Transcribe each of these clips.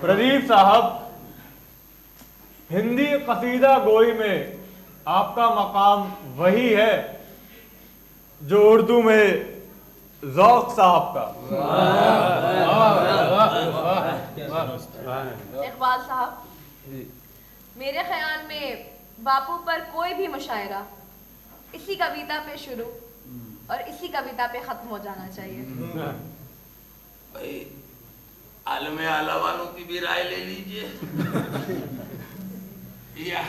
प्रदीप साहब, हिंदी कसीदा गोई में आपका मकाम वही है जो उर्दू में ज़ौक़ साहब का। इकबाल साहब, मेरे ख्याल में बापू पर कोई भी मुशायरा इसी कविता पे शुरू और इसी कविता पे खत्म हो जाना चाहिए। भाई आलम आला वालों की भी राय ले लीजिए या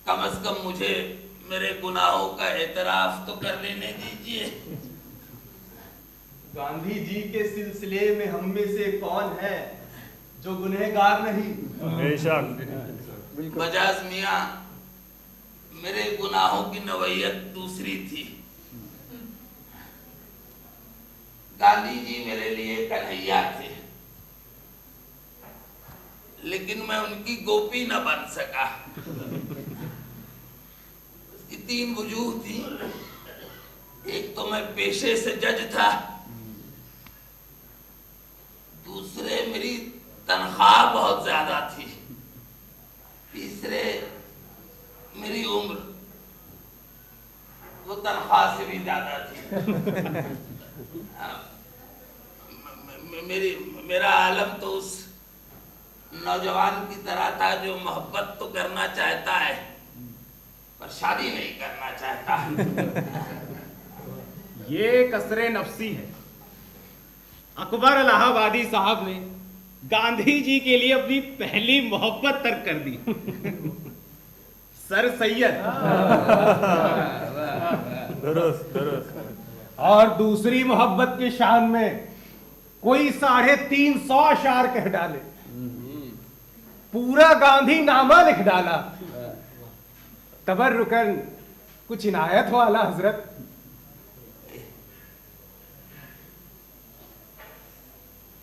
कम से कम मुझे मेरे गुनाहों का एतराफ तो कर लेने दीजिए। गांधी जी के सिलसिले में हम में से कौन है जो गुनहगार नहीं? बेशक। बजाज मियां, मेरे गुनाहों की नवैयत दूसरी थी। गांधी जी मेरे लिए कन्हैया थे, लेकिन मैं उनकी गोपी न बन सका। उसकी 3 वजूह थी। एक तो मैं पेशे से जज था, दूसरे मेरी तनख्वाह बहुत ज्यादा थी, तीसरे मेरी उम्र वो तनख्वाह से भी ज्यादा थी। मेरा आलम तो उस नौजवान की तरह था जो मोहब्बत तो करना चाहता है पर शादी नहीं करना चाहता। ये कसरे नफसी है। अकबर इलाहाबादी साहब ने गांधी जी के लिए अपनी पहली मोहब्बत तर्क कर दी। सर सैयद। दुरुस्त दुरुस्त। और दूसरी मोहब्बत की शान में कोई 350 अशार कह डाले, पूरा गांधी नामा लिख डाला। तबर्रुकन कुछ इनायत हो आला हजरत।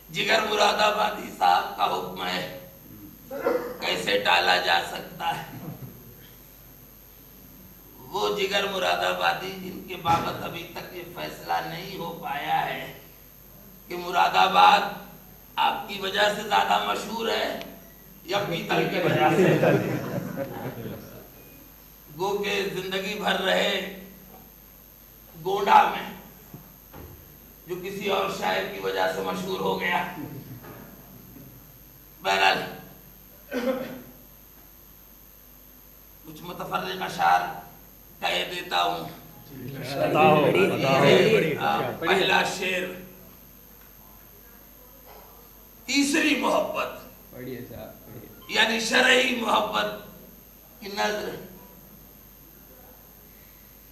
जिगर मुरादाबादी साहब का हुक्म है, कैसे टाला जा सकता है? वो जिगर मुरादाबादी जिनके बाबत अभी तक ये फैसला नहीं हो पाया है कि मुरादाबाद आपकी वजह से ज्यादा मशहूर है या पीतल की वजह से। गो के जिंदगी भर रहे गोंडा में, जो किसी और शायर की वजह से मशहूर हो गया। बहरहाल कुछ मुतफर्रिक अशार कह देता हूं। पहला शेर, तीसरी मोहब्बत यानी शरई मोहब्बत की नजर।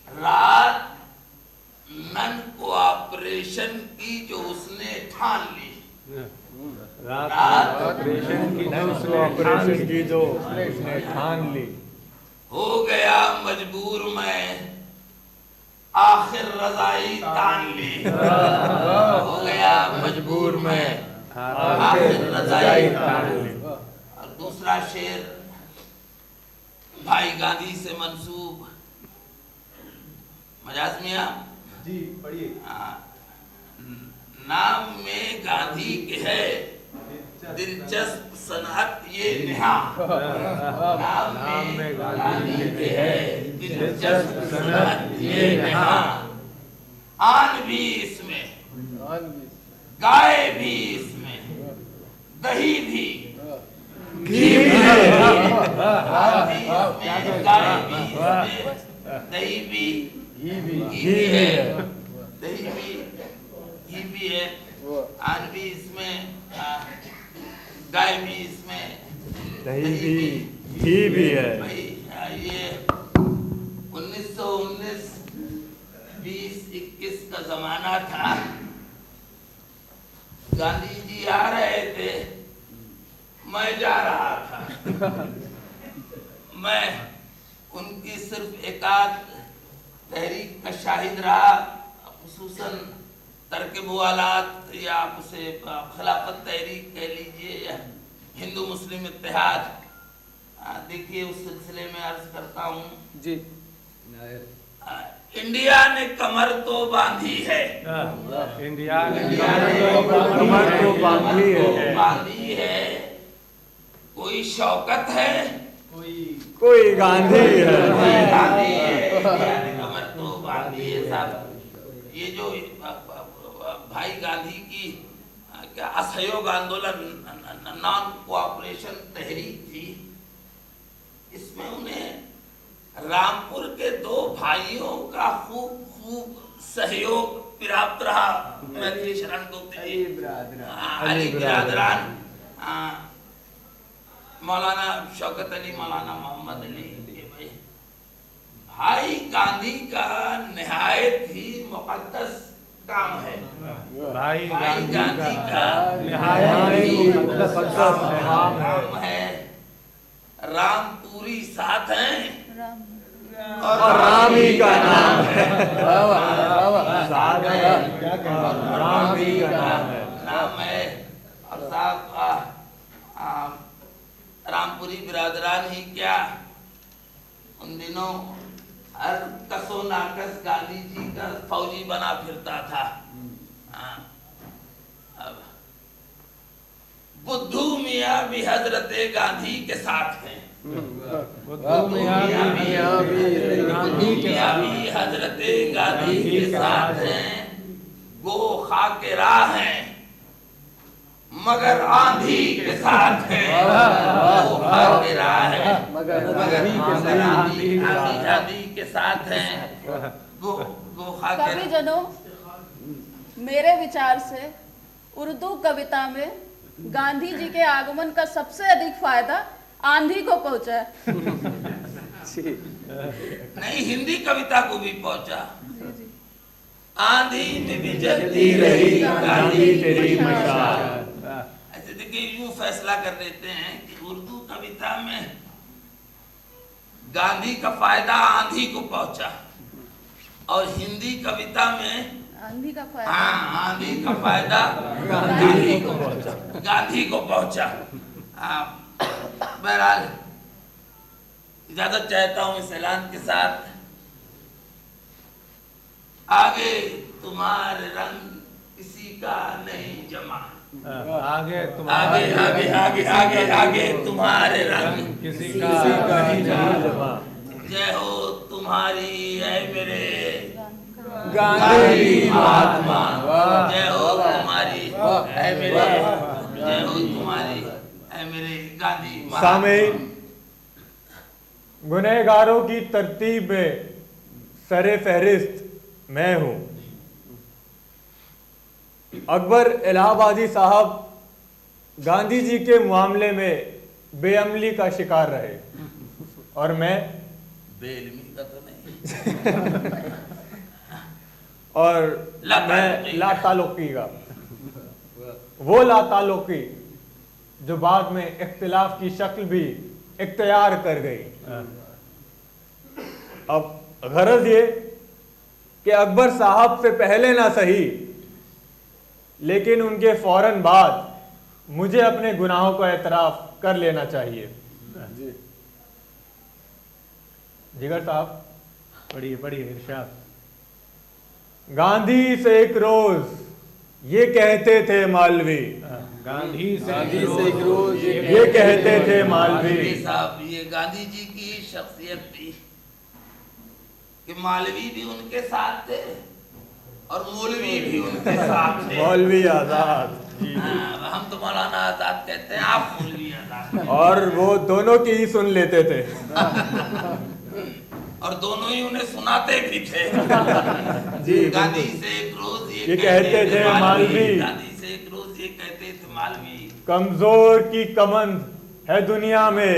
रात नन को ऑपरेशन की जो उसने ठान ली, रात ऑपरेशन की जो उसने ठान ली, हो गया मजबूर मैं आखिर रजाई तान ली। हो गया मजबूर मैं आखिर रजाई तान ली। और दूसरा शेर भाई गांधी से मंसूब। मजाज मियां जी पढ़िए। नाम में गांधी के है दिलचस्प सनहत ये नेहा। नाम में गांधी के है दिलचस्प सनहत ये नेहा। आन भी इसमें, गाय भी इसमें, दही भी, घी भी है। गाय भी इसमें, दही भी, घी भी है, दही भी, घी भी है, आन भी इसमें, गाय भी इसमें, दही भी, घी भी है। भाई ये 1919 2021 का जमाना था। गांधी जी आ रहे थे, मैं जा रहा था। मैं उनकी सिर्फ एकाध तहरीक का शाहिद रहा, खुसूसन तर्क मुवालात या आप उसे खिलाफत तहरीक कह लीजिए या हिंदू मुस्लिम इत्तेहाद। देखिए उस सिलसिले में अर्ज करता हूँ जी, इंडिया ने कमर तो बांधी है, इंडिया ने कमर तो बांधी है, बांधी है। कोई शौकत है, कोई गांधी है, कोई गांधी है। इंडिया ने कमर तो बांधी है। साहब, ये जो भाई गांधी की क्या असहयोग आंदोलन, नॉन कोऑपरेशन तहरीक थी, इसमें उन्हें रामपुर के दो भाइयों का खूब सहयोग प्राप्त रहा। मैथिली शरण गुप्त जी, अली बिरादरान, मौलाना शौकत अली, मौलाना मोहम्मद अली, भाई गांधी का निहायत ही मुकद्दस काम है। भाई गांधी का निहायत ही मुकद्दस काम है। रामपुरी साथ हैं और राम ही का नाम है, राम ही का नाम है। और साहब, रामपुरी बिरादरान ही क्या, उन दिनों हर कसो नाकस गांधी जी का फौजी बना फिरता था। अब बुद्धू मियाँ भी हजरत गांधी के साथ हैं, बुद्धू मियाँ भी हजरत गांधी के साथ हैं। वो खाके राह हैं मगर आंधी के साथ है। वो खाके राह है मगर आंधी के साथ है। वो खाके कवि जनों, मेरे विचार से उर्दू कविता में गांधी जी के आगमन का सबसे अधिक फायदा आंधी को पहुंचा है। नहीं, हिंदी कविता को भी पहुंचा। आंधी में भी जलती रही गांधी तेरी मशाल। ऐसे देखिए, यूं फैसला कर लेते हैं कि उर्दू कविता में गांधी का फायदा आंधी को पहुंचा और हिंदी कविता में आंधी का फायदा आंधी का फायदा गांधी को पहुंचा। बहरहाल, इजाजत चाहता हूं इस ऐलान के साथ। आगे तुम्हारे रंग किसी का नहीं जमा, आगे आगे आगे आगे आगे आगे तुम्हारे रंग किसी का नहीं जमा। जय हो तुम्हारी है मेरे गांधी महात्मा, जय हो तुम्हारी है मेरे, जय हो तुम्हारी है मेरे गांधी महात्मा। सामीन, गुनहगारों की तरतीब में सरे फहरिस्त मैं हूं। अकबर इलाहाबादी साहब गांधी जी के मामले में बेअमली का शिकार रहे और मैं बेइल्मी का तो नहीं और मैं लाताल्लुकी का, वो लाताल्लुकी जो बाद में इख्तिलाफ की शक्ल भी इख्तियार कर गई। अब गरज ये कि अकबर साहब से पहले ना सही, लेकिन उनके फौरन बाद मुझे अपने गुनाहों का एतराफ कर लेना चाहिए। जिगर साहब, पढ़िए पढ़िए इरशाद। गांधी से एक रोज ये कहते थे मालवी, गांधी से एक रोज ये कहते थे मालवी। साहब, ये गांधी जी की शख्सियत थी कि मालवी भी उनके साथ थे और मौलवी भी उनके साथ थे। मौलवी आजाद, हम तो मौलाना आजाद कहते हैं, आप मौलवी आजाद। और वो दोनों की ही सुन लेते थे और दोनों ही उन्हें सुनाते भी थे। जी, गांधी से एक रोज ये कहते थे मालवी, गांधी से एक रोज ये कहते थे मालवी, कमजोर की कमंद है दुनिया में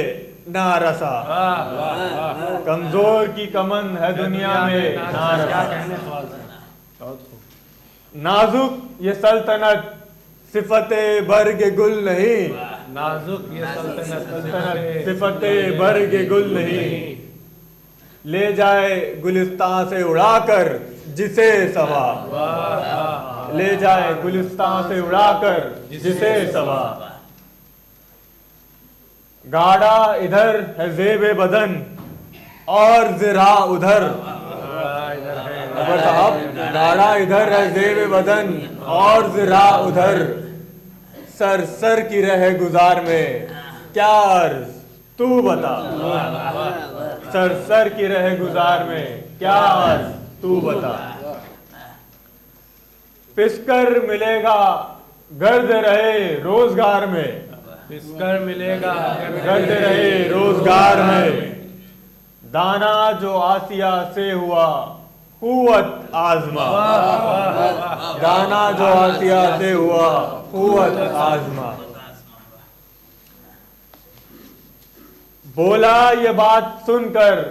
नारसा। कमजोर की कमंद है दुनिया में नारसा। नाजुक ये सल्तनत सिफते बर्ग गुल नहीं, नाजुक ये सल्तनत सिफते बर्ग गुल नहीं। ले जाए गुलिस्तान से उड़ाकर जिसे सवा, ले जाए गुलिस्तान से उड़ाकर जिसे सवा। गाड़ा इधर है जेबे बदन और जिरा उधर, अकबर साहब, गाड़ा इधर है ज़ेब बदन और ज़रा उधर, सर सर की रहे गुजार में क्या अर्ज तू बता। सर सर की रहे गुजार में क्या अर्ज तू बता। पिसकर मिलेगा गर्द रहे रोजगार में, पिसकर मिलेगा गर्द रहे रोजगार में, दाना जो आसिया से हुआ कुव्वत आजमा। दाना जो आसिया से हुआ कुव्वत आजमा। बोला ये बात सुनकर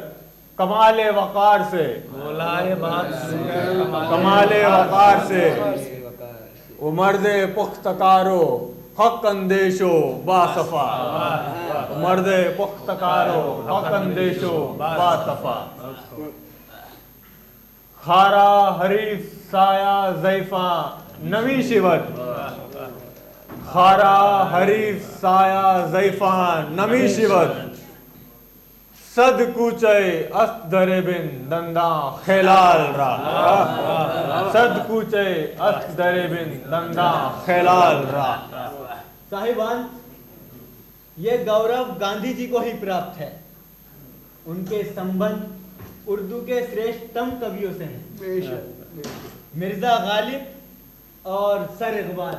कमाले वकार से, बोला ये बात सुनकर कमाले वकार से, उमर्दे पुख्तकारो हक अंदेशो बासफा। उमर्दे पुख्तकारो हक अंदेशो बासफा। खारा हरीफ साया जैफा नवी शिवत। खारा हरीफ साया जैफा नवी शिवत, सद कूचे अस्त दरे बिन दंदा खेलाल रा। सद कूचे अस्त दरे बिन दंदा खेलाल रा। साहिबान, ये गौरव गांधी जी को ही प्राप्त है। उनके संबंध उर्दू के श्रेष्ठतम कवियों से हैं, मिर्जा गालिब और सर इकबाल।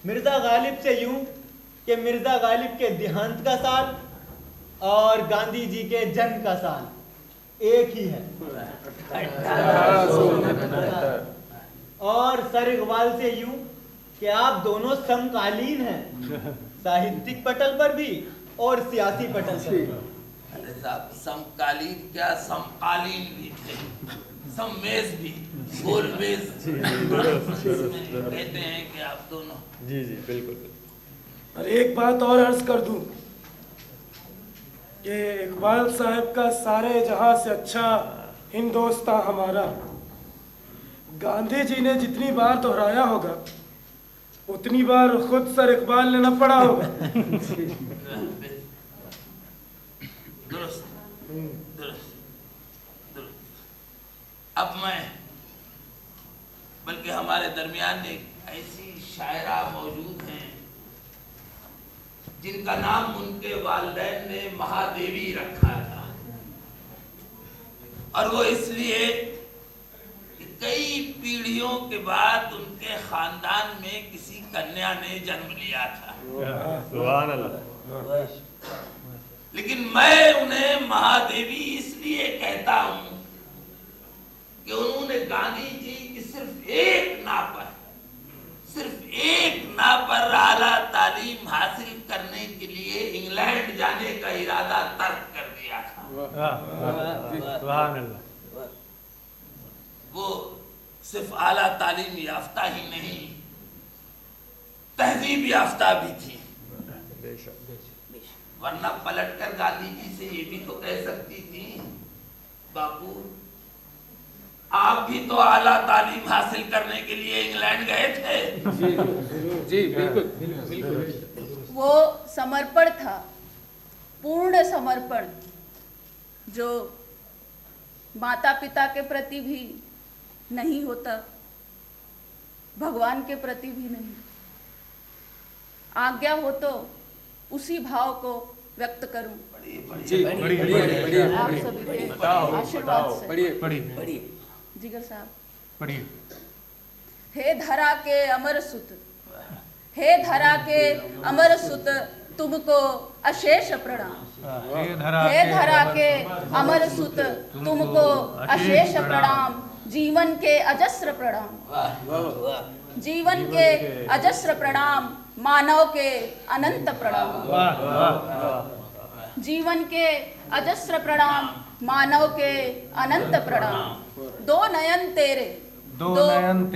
मिर्जा गालिब से यूं कि मिर्जा गालिब के देहांत का साल और गांधी जी के जन्म का साल एक ही है। और सर इकबाल से यूं कि आप दोनों समकालीन हैं, साहित्यिक पटल पर भी और सियासी पटल पर भी। अरे साहब, समकालीन क्या, समकालीन भी थे, सममेज भी, गोलमेज कहते हैं कि आप दोनों। जी जी बिल्कुल। और एक बात और अर्ज कर दूं कि इकबाल साहब का सारे जहां से अच्छा हिंदोस्ता हमारा, गांधी जी ने जितनी बार दोहराया होगा उतनी बार खुद सर इकबाल ने न पढ़ा होगा। दुरुस्त, दुरुस्त, दुरुस्त। अब मैं, बल्कि हमारे दरमियान एक ऐसी शायरा मौजूद हैं जिनका नाम उनके वालिदैन ने महादेवी रखा था, और वो इसलिए कि कई पीढ़ियों के बाद उनके खानदान में किसी कन्या ने जन्म लिया था। सुभान अल्लाह। लेकिन मैं उन्हें महादेवी इसलिए कहता हूं कि उन्होंने गांधी जी की सिर्फ एक ना पर आला तालीम हासिल करने के लिए इंग्लैंड जाने का इरादा तर्क कर दिया था। सुभान अल्लाह। वो सिर्फ आला तालीम याफ्ता ही नहीं, तहजीब याफ्ता भी थी। वरना पलटकर गांधी जी से ये भी तो कह सकती थी, बापू आप भी तो आला तालीम हासिल करने के लिए इंग्लैंड गए थे। जी बिल्कुल। वो समर्पण था, पूर्ण समर्पण, जो माता पिता के प्रति भी नहीं होता, भगवान के प्रति भी नहीं। आज्ञा हो तो उसी भाव को व्यक्त करूं आप सभी के आशीर्वाद से। जिगर साहब पढ़िए। हे धरा के अमर सुत, हे धरा के अमर सुत, तुमको अशेष प्रणाम। हे धरा के अमर सुत, तुमको अशेष प्रणाम। जीवन के अजस्र प्रणाम, जीवन के अजस्र प्रणाम, मानव के अनंत प्रणाम। जीवन के अजस्र प्रणाम, मानव के अनंत प्रणाम। दो नयन तेरे, दो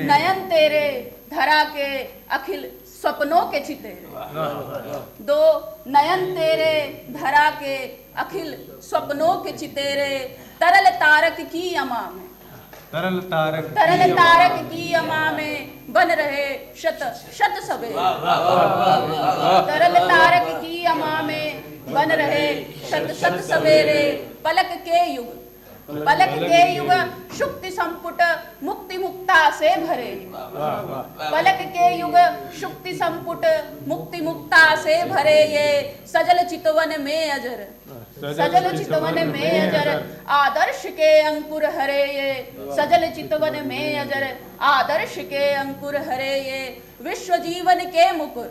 नयन तेरे, धरा के अखिल सपनों के चितेरे। दो नयन तेरे, धरा के अखिल सपनों के चितेरे। तरल तारक की अमा में, तरल तारक की अमा में बन रहे शत शत सवेरे। तरल तारक की अमा में बन रहे शत शत सवेरे। पलक के युग, पलक के युग शुक्ति संपुट मुक्ति मुक्ता से भरे। पलक के युग शुक्ति संपुट मुक्ति मुक्ता से भरे ये सजल चितवन में अजर, सजल चितवन में अजर आदर्श के अंकुर हरे ये सजल चितवन में अजर आदर्श के अंकुर हरे ये विश्व जीवन के मुकुर,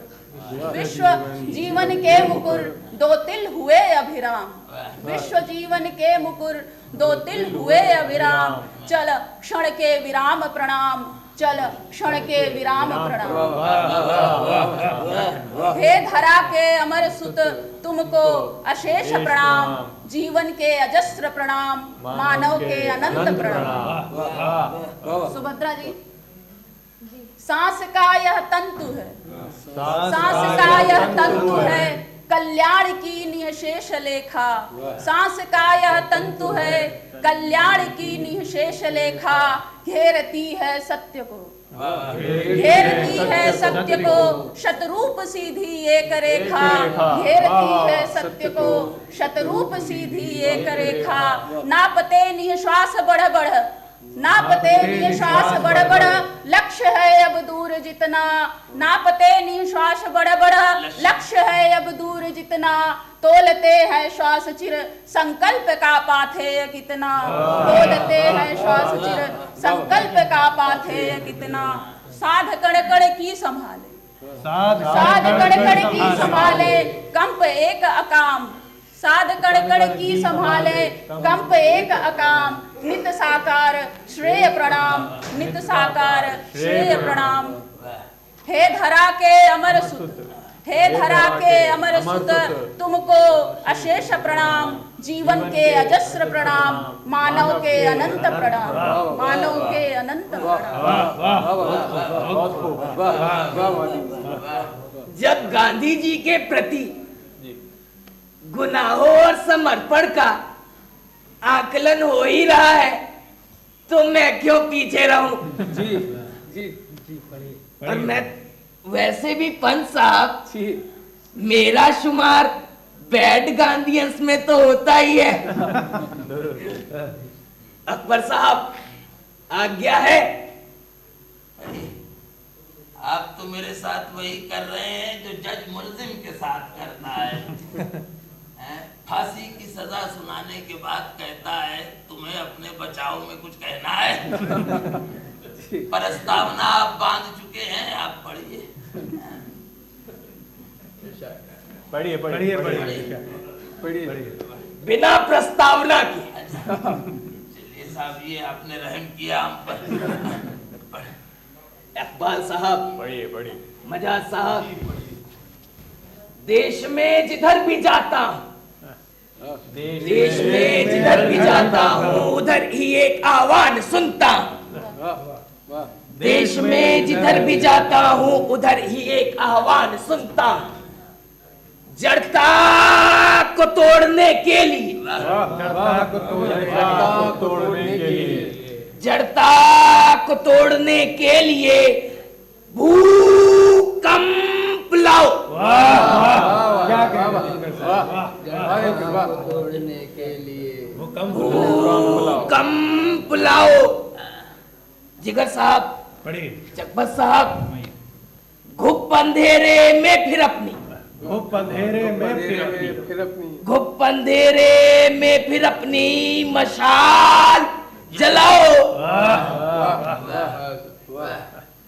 विश्व जीवन के मुकुर दो तिल हुए अभिराम, विश्व जीवन के मुकुर दो तिल हुए अभिराम चल क्षण के विराम प्रणाम, चल क्षण के विराम प्रणाम। हे धरा के अमर सुत तुमको अशेष प्रणाम, जीवन के अजस्र प्रणाम, मानव के अनंत प्रणाम। सुभद्रा जी, सांस का यह तंतु है, सांस का यह तंतु है कल्याण की निःशेष लेखा, सांस का यह तंतु है कल्याण की निःशेष लेखा घेरती है सत्य को, घेरती है सत्य को शतरूप सीधी एक रेखा, घेरती है सत्य को शतरूप सीधी एक रेखा नापते निःश्वास बढ़ बढ़, नापते निःश्वास बढ़ बढ़ लक्ष्य है अब दूर जितना, नापते निःश्वास बढ़ बढ़ लक्ष्य है अब दूर जितना तोलते हैं श्वास चिर संकल्प का पाथेय कितना, तोलते हैं श्वास चिर संकल्प का पाथेय कितना साध कण कण की संभाले, साध कण कण की संभाले कंप एक अकाम, साध कण कण की संभाले कंप एक अकाम नित साकार श्रेय प्रणाम, नित साकार श्रेय प्रणाम। हे धरा के अमर सुत, हे धरा के अमर सुत तुमको अशेष प्रणाम, जीवन के अजस्र प्रणाम, मानव के अनंत प्रणाम, मानव के अनंत प्रणाम। जब गांधी जी के प्रति गुनाहों और समर्पण का आकलन हो ही रहा है तो मैं क्यों पीछे रहूं? जी जी जी और मैं वैसे भी पंत साहब मेरा शुमार बैड गांधीयंस में तो होता ही है। अकबर साहब आज्ञा है। आप तो मेरे साथ वही कर रहे हैं जो जज मुल्जिम के साथ करता है। फांसी की सजा सुनाने के बाद कहता है तुम्हें अपने बचाव में कुछ कहना है। प्रस्तावना आप बांध चुके हैं, आप पढ़िए। पढ़िए पढ़िए पढ़िए बिना प्रस्तावना के। चलिए साहब, ये आपने रहम किया हम पर। इकबाल साहब पढ़िए पढ़िए, मजाज साहब, देश में जिधर भी जाता हूँ, देश में जिधर भी जाता हूँ उधर ही एक आह्वान सुनता हूँ, देश में जिधर भी जाता हूँ उधर ही एक आह्वान सुनता हूँ, जड़ता को तोड़ने के लिए, जड़ता को तोड़ने के लिए भूकंप लाओ, तोड़ने के लिए भूकंप लाओ। जिगर साहब, चकबत साहब, घुप अंधेरे में फिर अपनी, घुप अंधेरे में फिर अपनी, घुप अंधेरे में फिर अपनी मशाल जलाओ,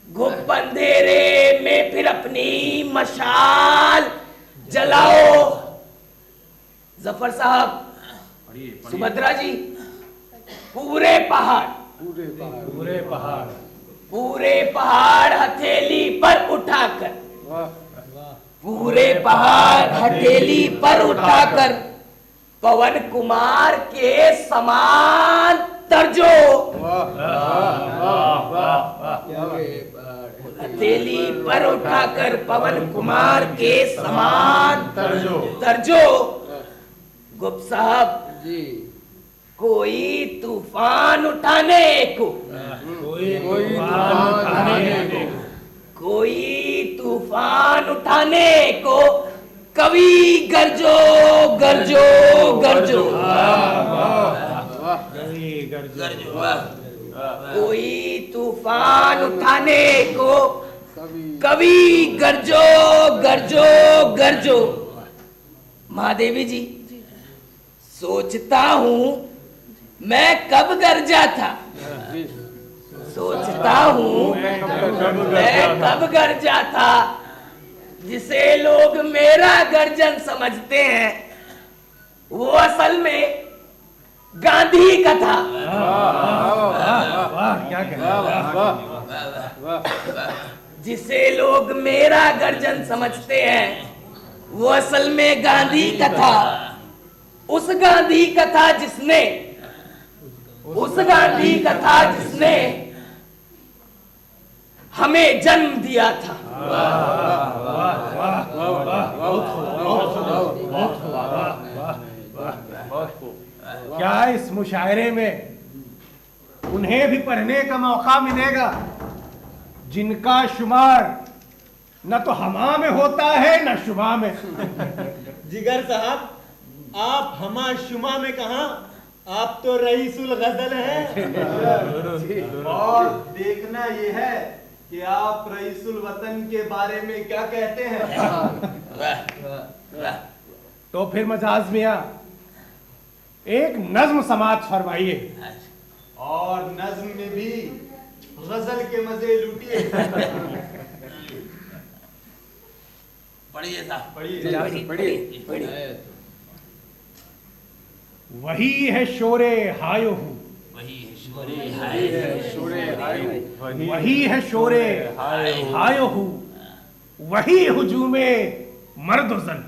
घुप अंधेरे में फिर अपनी मशाल जलाओ। जफर साहब, सुभद्रा जी, पूरे पहाड़, पूरे पहाड़, पूरे पहाड़ हथेली पर उठाकर, पूरे पहाड़ हथेली पर उठाकर पवन कुमार के समान तर्जो, हथेली पर उठाकर पवन कुमार के समान तर्जो। गुप्त साहब जी, कोई तूफान उठाने को, कोई तूफान उठाने को कवि गरजो गरजो गरजो। गरजो। गरजो, वाह, कोई तूफान उठाने को कभी गरजो गरजो गरजो। महादेवी जी, सोचता हूं मैं कब गरजा था, सोचता हूं मैं कब गरजा था। जिसे लोग मेरा गर्जन समझते हैं वो असल में गांधी का था। वाह, क्या जिसे लोग मेरा गर्जन समझते हैं वो असल में गांधी का था। उस गांधी का था जिसने, उस गांधी का था जिसने हमें जन्म दिया था। क्या इस मुशायरे में उन्हें भी पढ़ने का मौका मिलेगा जिनका शुमार न तो हमा में होता है न शुमा में। जिगर साहब, आप हमा शुमा में कहा, आप तो रईसुल गजल हैं। और देखना यह है कि आप रईसुल वतन के बारे में क्या कहते हैं। तो फिर मजाज मियां एक नज्म समात फरमाइए। और नज्म में भी गजल के मजे लूटिए। पढ़िए साहब, पढ़िए। वही है शोरे हायो हूँ, वही है शोरे हाय, वही है शोरे हायो हूँ, वही हुजूमे मर्द जन,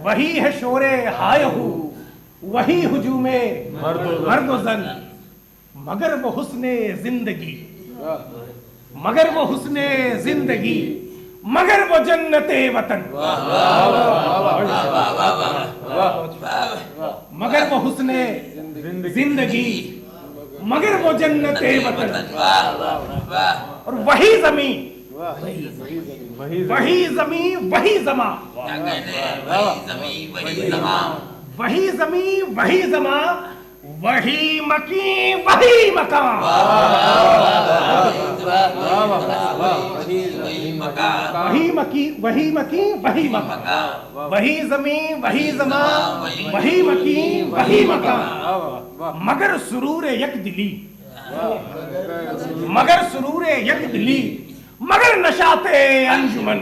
वही है शोरे हाय हूँ, वही हुजूमे मर्द जन। मगर वो हुस्ने जिंदगी, मगर वो हुस्ने जिंदगी, मगर वो जन्नते वतन, मगर वो हुस्ने जिंदगी, मगर वो जन्नते वतन। और वही जमीन, वही जमीन वही जमा, वही जमीन वही जमा, वही मकी वही मकान, वही मकी वही मकी वही मकान, वही जमीन वही जमा, वही मकी वही मकान। मगर सुरूर यक दिली, मगर सुरूर यक दिली, मगर नशाते अंजुमन,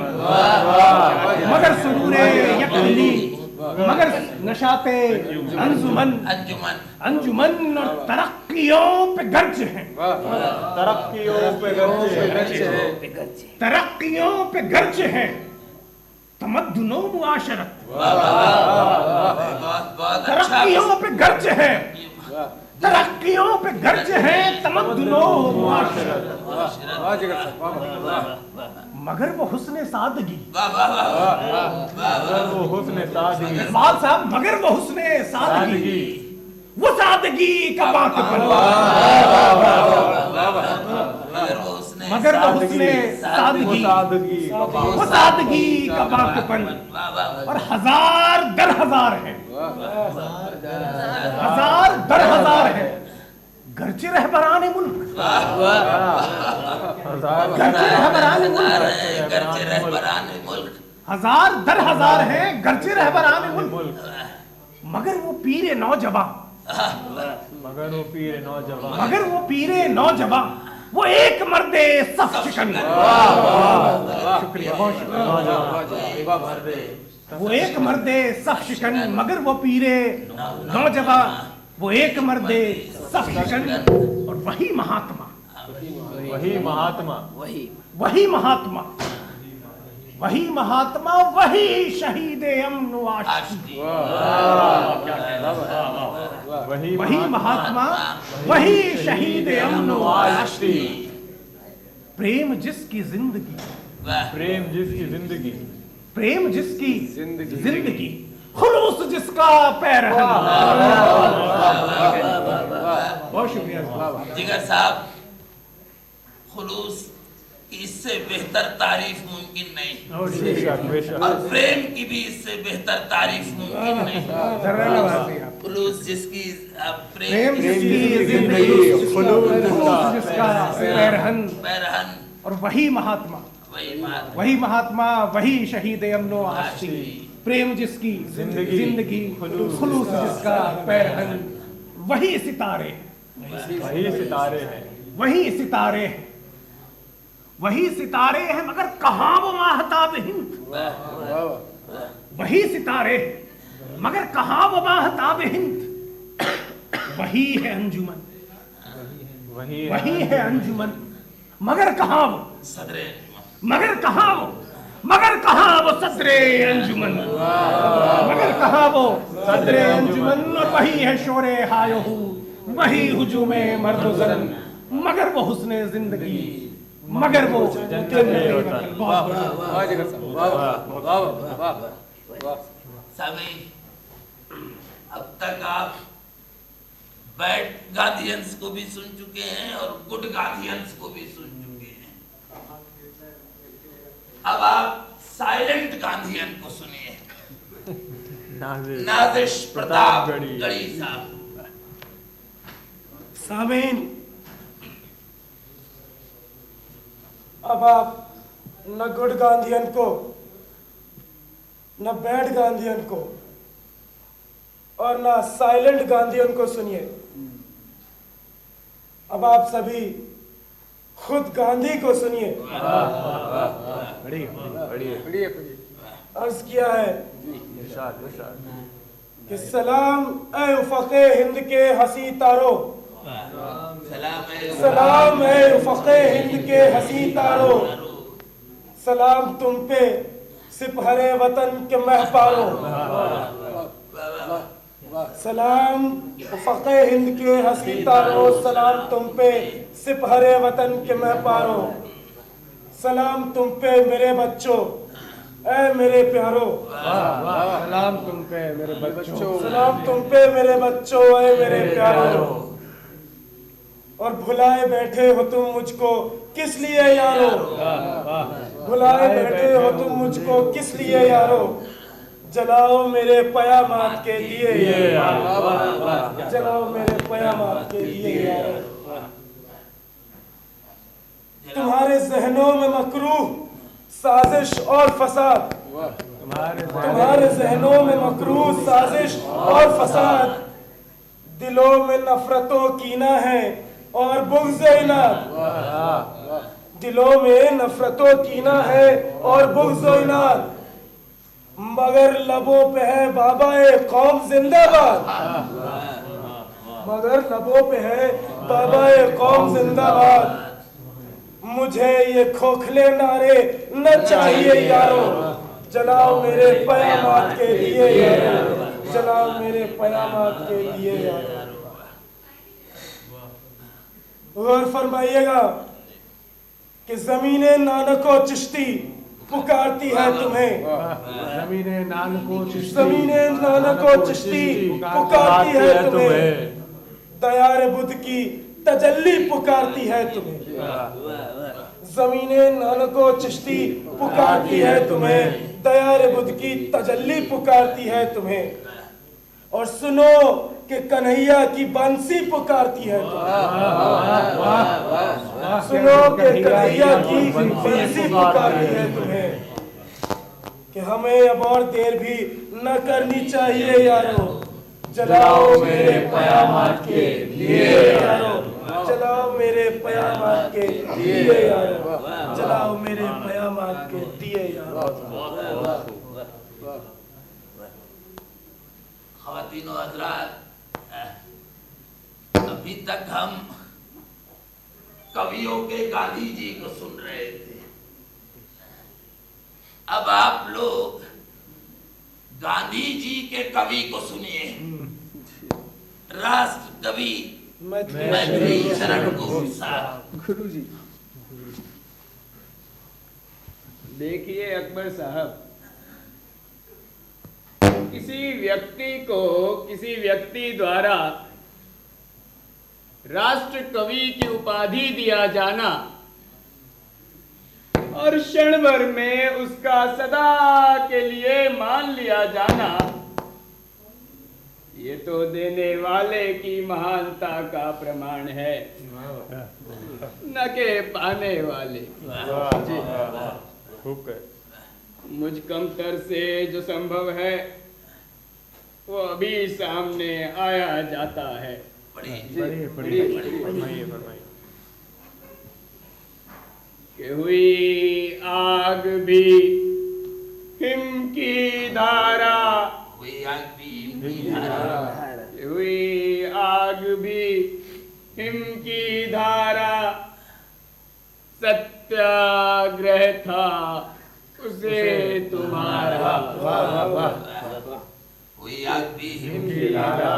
मगर सुरूर यक दिली, मगर नशाते अंजुमन, अंजुमन। और तरक्कियों पे गर्ज हैं, तरक्कियों पे गर्ज है, तरक्कियों पे गर्ज हैं, तमद्दुनो मुआशरत, तरक्कियों पे गर्ज हैं, तरक्कियों पे गर्ज हैं, तमद्दुनो मुआशरत। मगर वो हुस्ने सादगी, वो हुस्न सादगी, इकबाल साहब, मगर वो हुस्ने सादगी, वो सादगी का बाकपन, मगर वो हुस्ने सादगी, वो सादगी का बाकपन। और हजार दर हजार है, हजार दर हजार है, गर्चे रहबरान मुल्क, गर्चे रहबरान मुल्क, हजार दर हजार है, गर्चे रहबरान मुल्क। मगर वो पीरे नौजवान, मगर वो पीर नौजवान, मगर वो पीरे नौजवान, वो एक मर्दे सफ शिकन, शुक्रिया, बहुत शुक्रिया। वो एक मर्दे सफ शिकन, मगर वो पीरे नौजवान, वो एक मर्दे सफ शिकन। और वही महात्मा, वही महात्मा, वही महात्मा, वही महात्मा, वही शहीद अमन व आशिकी, वही महात्मा, वही शहीद अमन व आशिकी। प्रेम जिसकी जिंदगी, प्रेम जिसकी जिंदगी, प्रेम जिसकी जिंदगी, खुलूस जिसका पैरहन। बहुत शुक्रिया जिगर साहब, खुलूस कि इससे बेहतर तारीफ मुमकिन नहीं, बेशक बेशक। और प्रेम की भी इससे बेहतर तारीफ मुमकिन नहीं। खुलूस जिसकी प्रेम प्रेम जिसकी जिंदगी, खुलूस जिसका पैरहन, पैरहन, और वही महात्मा, वही महात्मा, वही शहीद अमनो आशिकी। प्रेम जिसकी जिंदगी, खुलूस जिसका पैरहन, वही सितारे, वही सितारे हैं, वही सितारे हैं, वही सितारे हैं, मगर कहाँ वो माहताब हिंद। वही सितारे हैं, मगर कहाँ वो माहताब हिंद। वही है अंजुमन, वही है अंजुमन, मगर कहाँ वो सदरे, मगर कहाँ वो, मगर कहाँ वो सदरे अंजुमन, मगर कहाँ वो सदरे अंजुमन। और वही है शोरे हायहू, वही हुजूमे मर्दो ज़न, मगर वो हुस्ने जिंदगी, मगर वो सामी, अब तक आप बैड गांधीयंस को भी सुन चुके हैं और गुड गांधीयंस को भी सुन चुके हैं। अब आप साइलेंट गांधीयन को सुनिए, नाजिश प्रताप गढ़ी साहब। सामीन, अब आप न गुड गांधीयन को न बैड गांधीयन को और न साइलेंट गांधीयन को सुनिए। अब आप सभी खुद गांधी को सुनिए। अर्ज किया है कि सलाम ए उफ़क़े हिंद के हसी तारो, सलाम ए उफ़क़े हिंद के हसी तारो, सलाम तुम पे सिपहरे वतन के महपारो। सलाम उफ़क़े हिंद के हसी तारो, सलाम तुम पे सिपहरे वतन के महपारो। सलाम तुम पे मेरे बच्चों, ऐ मेरे प्यारो, सलाम तुम पे मेरे बच्चों, सलाम तुम पे मेरे बच्चों, ऐ मेरे प्यारो। और भुलाए बैठे हो तुम मुझको किस लिए यारो, भुलाए बैठे हो तुम मुझको किस लिए यारो। जलाओ मेरे पयामात के लिए यारो, जलाओ मेरे पयामात के लिए यारो। तुम्हारे जहनों में मकरूह साजिश और फसाद, तुम्हारे जहनों में मकरूह साजिश और फसाद। दिलों में नफरतों कीना है और बुग़्ज़ इनाद, दिलों में नफरतों कीना है और बुग़्ज़ इनाद। मगर लबों पे है बाबाए कौम जिंदाबाद, मगर लबों पे है बाबाए कौम जिंदाबाद। मुझे ये खोखले नारे न चाहिए यारो, जलाओ मेरे पयामात के लिए यारो, जलाओ मेरे पयामात के लिए यारो। गौर फरमाइएगा कि ज़मीने नानको चिश्ती पुकारती है तुम्हें, ज़मीने नानको चिश्ती, ज़मीने नानको चिश्ती पुकारती है तुम्हें। दयार बुद्ध की तजल्ली पुकारती है तुम्हें, ज़मीने नानको चिश्ती पुकारती है तुम्हें। दयार बुद्ध की तजल्ली पुकारती है तुम्हें। और सुनो कि कन्हैया की बंसी पुकारती है तुम्हें, सुनो कि कन्हैया की बंसी पुकारती है तुम्हें। कि हमें अब और देर भी न करनी चाहिए यारो, जलाओ मेरे पयामात के लिए यारो, जलाओ मेरे पयामात के लिए यारो, जलाओ मेरे पयामात के दिए यारो। ख़वातीनो हज़रात, अभी तक हम कवियों के गांधी जी को सुन रहे थे। अब आप लोग गांधी जी के कवि को सुनिए, राष्ट्र कवि मैथिली शरण गुप्त साहब। गुरुजी, देखिए अकबर साहब, किसी व्यक्ति द्वारा राष्ट्र कवि की उपाधि दिया जाना और क्षण भर में उसका सदा के लिए मान लिया जाना, ये तो देने वाले की महानता का प्रमाण है, न के पाने वाले। मुझ कमतर से जो संभव है वो अभी सामने आया जाता है। कि हुई आग भी हिम की धारा, हुई आग भी हिम की धारा, हुई आग भी हिम की धारा, सत्याग्रह था उसे तुम्हारा। हुई आग भी हिम की धारा,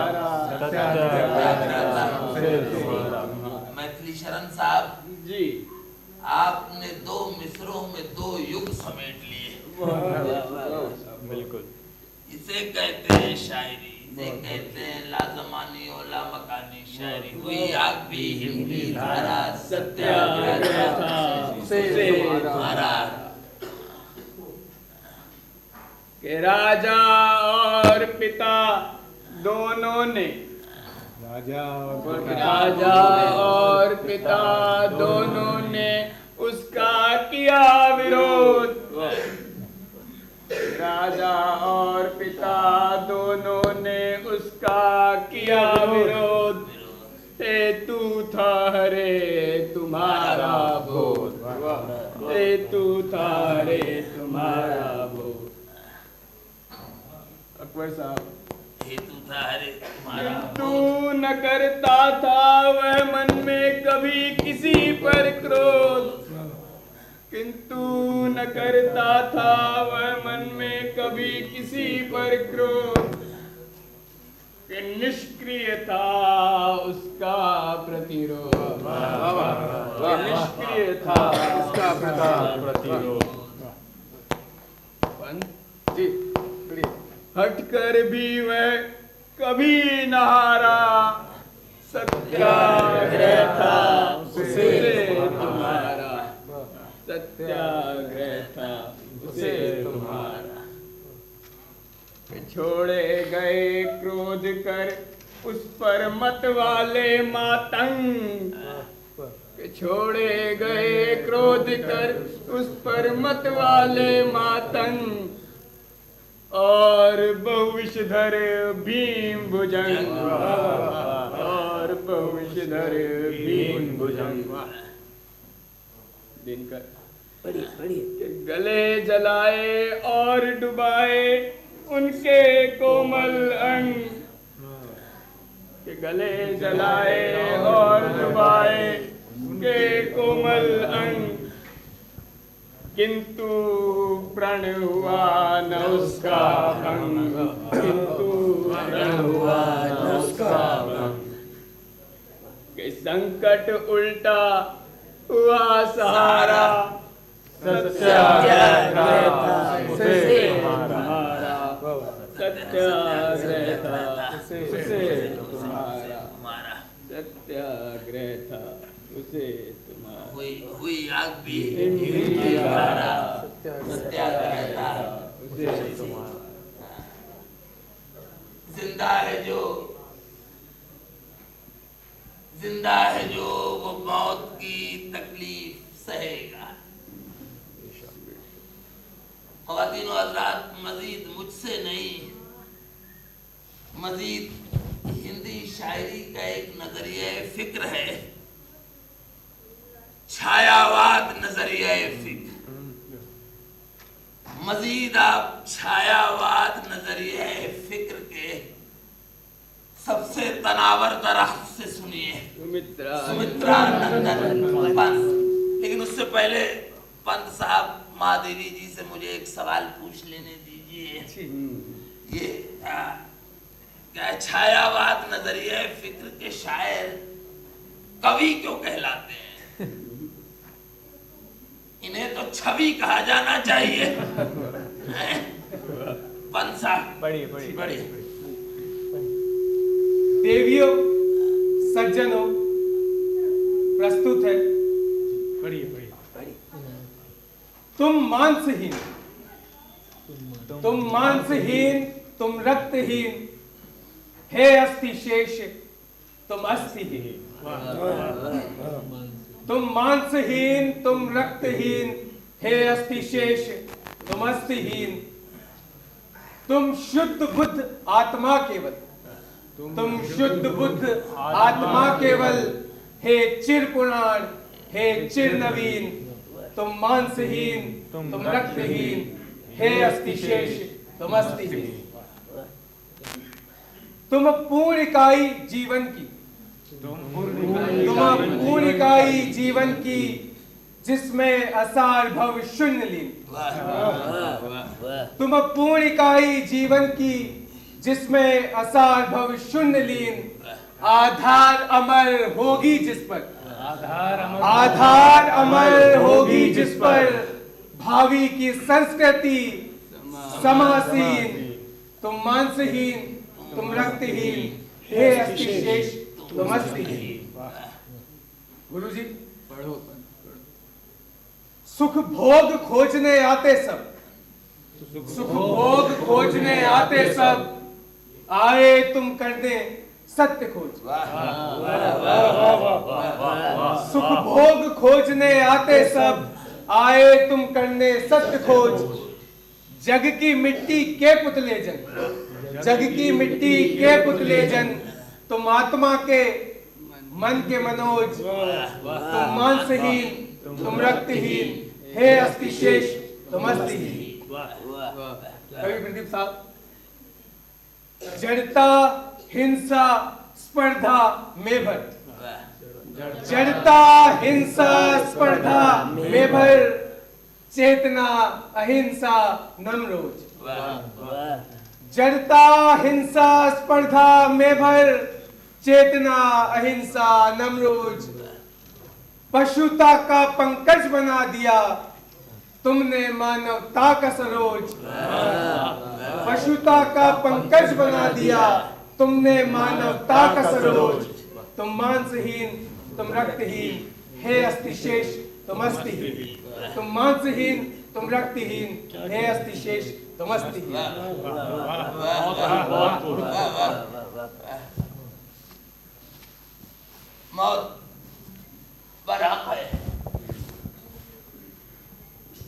मैथिली शरण साहब जी, आपने 2 मिसरों में 2 युग समेट लिए। बिल्कुल। इसे कहते हैं शायरी, इसे कहते हैं लाजमानी और लामकानी शायरी। हुई आग भी हिम की धारा, सत्याग्रह था उसे तुम्हारा। के राजा और पिता दोनों ने, राजा और पिता दोनों ने उसका किया विरोध। राजा और पिता दोनों ने उसका किया विरोध, हेतु था हरे तुम्हारा बोध, हेतु था हरे तुम्हारा बोध। अकबर साहब, हेतु था हरे तुम्हारा तू न करता था वह मन में कभी किसी पर क्रोध, किंतु न करता था वह मन में कभी किसी पर क्रोध, कि निष्क्रिय था उसका प्रतिरोध, निष्क्रिय था उसका प्रतिरोध। जी, हटकर भी वह कभी न हारा, सत्याग्रह था उसे तुम्हारा, सत्याग्रह था उसे तुम्हारा। छोड़े गए क्रोध कर उस पर मत वाले मातंग, छोड़े गए क्रोध कर उस पर मत वाले मातंग, और बहुविषधर भीम भुजंग, और बहुविषधर भीम भुजंग। दिनकर के गले जलाए और डुबाए उनके कोमल अंग, के गले जलाए और डुबाए उनके कोमल अंग, किंतु प्रण हुआ न उसका भंग, किंतु प्रण हुआ न उसका भंग। कि संकट उल्टा हुआ सहारा, सत्याग्रह था उसे तुम्हारा, सत्याग्रह था उसे तुम्हारा, सत्याग्रह था उसे तुम्हारा। हुई आग भी हिम की धारा, सत्याग्रह था उसे तुम्हारा। जिंदा है जो वो मौत की तकलीफ सहेगा। ख़वातीन और हज़रात, मजीद मुझसे नहीं, मजीद हिंदी शायरी का एक नजरिया फिक्र है, छायावाद नजरिया फिक्र। मजीद आप छायावाद नजरिया फिक्र के सबसे तनावर दरख्त से सुनिए, सुमित्रा नंदन पंत। लेकिन उससे पहले पंत साहब, महादेवी जी से मुझे एक सवाल पूछ लेने दीजिए। ये क्या छायावाद नजरिया फिक्र के शायर कवि क्यों कहलाते हैं? इन्हें तो छवि कहा जाना चाहिए। पंत साहब, बड़ी देवियों, सज्जनों, प्रस्तुत है तुम मांसहीन, तुम मांसहीन, तुम रक्तहीन, हे अस्थि शेष तुम अस्थिहीन। तुम मांसहीन, तुम रक्तहीन, हे अस्थि शेष तुम अस्थिहीन। तुम शुद्ध बुद्ध आत्मा केवल, तुम शुद्ध बुद्ध आत्मा केवल, हे चिर पुराण, हे चिर नवीन। तुम मांसहीन, तुम रक्तहीन, हे अस्थि शेष तुम अस्थिहीन। तुम पूर्ण इकाई जीवन की, तुम पूर्ण इकाई जीवन की, जिसमें असार भव शून्य लीन। तुम पूर्ण इकाई जीवन की, जिसमें असार भव शून्य लीन। आधार अमर होगी जिस पर, आधार अमर होगी जिस पर, भावी की संस्कृति समासीन। तुम मांसहीन, तुम रक्तहीन, हे अस्थि शेष तुम अस्थिहीन। गुरु जी, सुख भोग खोजने आते सब, सुख भोग खोजने आते सब, आए तुम कर दे सत्य खोज। सुख भोग खोजने आते सब, आए तुम करने सत्य खोज। जग की मिट्टी के पुतले जन, जग की मिट्टी के पुतले जन, तुम आत्मा के मन के मनोज। तुम मांसहीन, तुम रक्तहीन, हे अस्थि शेष तुम अस्थिहीन। कवि प्रदीप साहब, जड़ता हिंसा स्पर्धा में भर, जड़ता हिंसा स्पर्धा में भर, चेतना अहिंसा नमरोज। जड़ता हिंसा स्पर्धा में भर, चेतना अहिंसा नमरोज। पशुता का पंकज बना दिया तुमने मानवता का सरोज। पशुता का पंकज बना दिया तुमने मानवता का सरोज। तुम मांसहीन, तुम रक्तहीन, हे अस्थि शेष तुम अस्थिहीन। तुम मांसहीन, तुम रक्तहीन, हे अस्थि शेष तुम अस्थिहीन। मौत बराक है,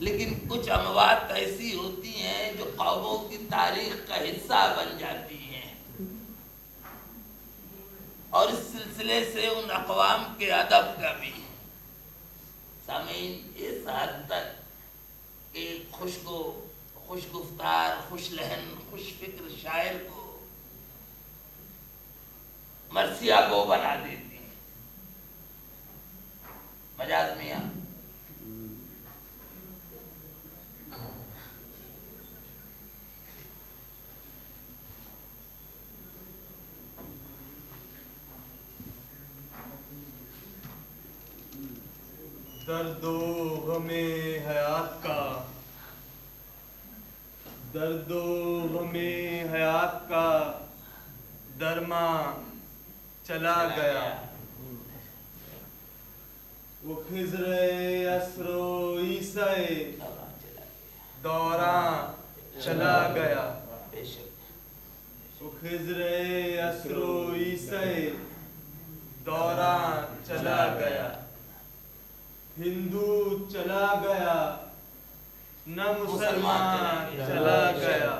लेकिन कुछ अमवात ऐसी होती हैं जो कौमों की तारीख का हिस्सा बन जाती हैं, और इस सिलसिले से उन अक़वाम के अदब का भी। सामीन, इस हद तक एक खुशगुफ्तार, खुश लहन, खुश फिक्र शायर को मरसिया गो बना देती है। मजाज मियां, दर्दो गमे हयात का, दर्दो गमे हयात का, दरमा चला गया। वो खिज़्रे असरो ईसे दौरां चला गया। वो खिज़्रे असरो ईसे दौरां चला गया। हिंदू चला गया, न मुसलमान चला गया।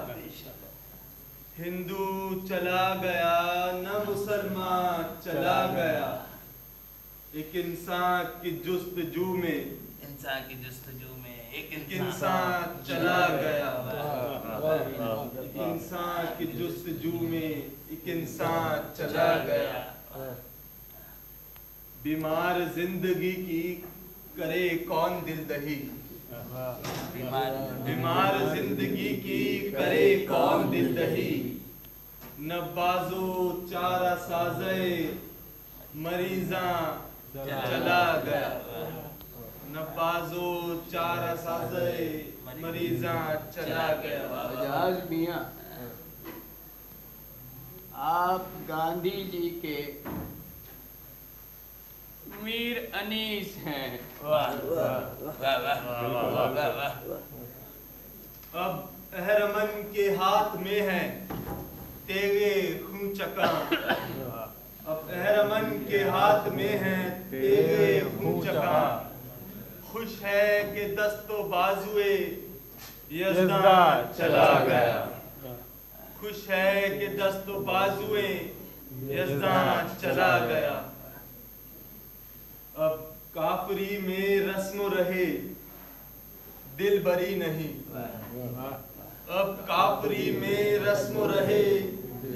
हिंदू चला गया, न मुसलमान चला गया। एक इंसान की जुस्तजू में, इंसान की जुस्तजू में एक इंसान चला गया। एक इंसान की जुस्तजू में एक इंसान चला गया। बीमार जिंदगी की करे कौन दिलदही, बीमार जिंदगी की करे कौन दिलदही। न बाजो चारा साजे मरीजा चला गया। न बाजो चारा साजे मरीजा चला गया। बजाज मियां, आप गांधी जी के मीर अनीस हैं। वाह वाह वाह वाह वाह। अब अहरमन के हाथ में है तेगे खूं चका। अब अहरमन के हाथ में है तेगे खूं चका। खुश है कि दस्तो बाजुए यज़दान चला गया। खुश है कि दस्तो बाजुए यज़दान चला गया। अब काफरी में रस्म रहे दिल बरी नहीं। अब काफरी में रस्म रहे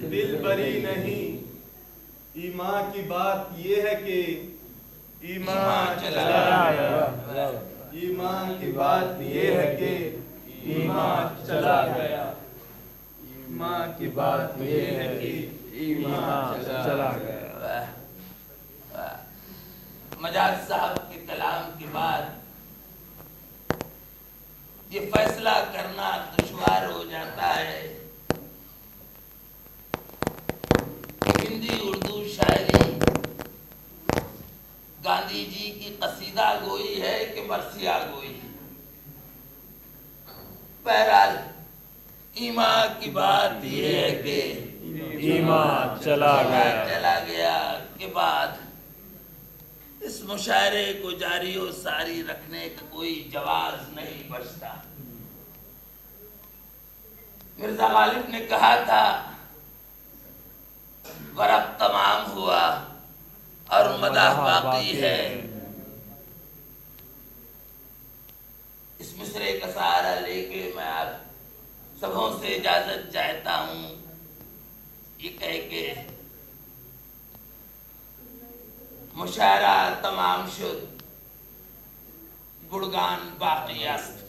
दिल बरी नहीं। ईमान की बात ये है कि ईमान चला गया। ईमान की बात ये है कि ईमान चला गया। ईमान की बात ये है कि ईमान चला गया। मजाज साहब के कलाम के बाद ये फैसला करना दुश्वार हो जाता है। हिंदी उर्दू शायरी गांधी जी की कसीदा गोई है कि मरसिया गोई। बहरहाल ईमान की बात ये है कि ईमान चला गया के बाद इस मुशायरे को जारी और सारी रखने का कोई जवाज नहीं बचता। मिर्जा गालिब ने कहा था वरक़ तमाम हुआ और मदाह बाकी है। इस मिसरे का सहारा लेके मैं आप सबों से इजाजत चाहता हूँ, ये कह के मुशायरा तमाम शुद, गुणगान बाकी अस्त।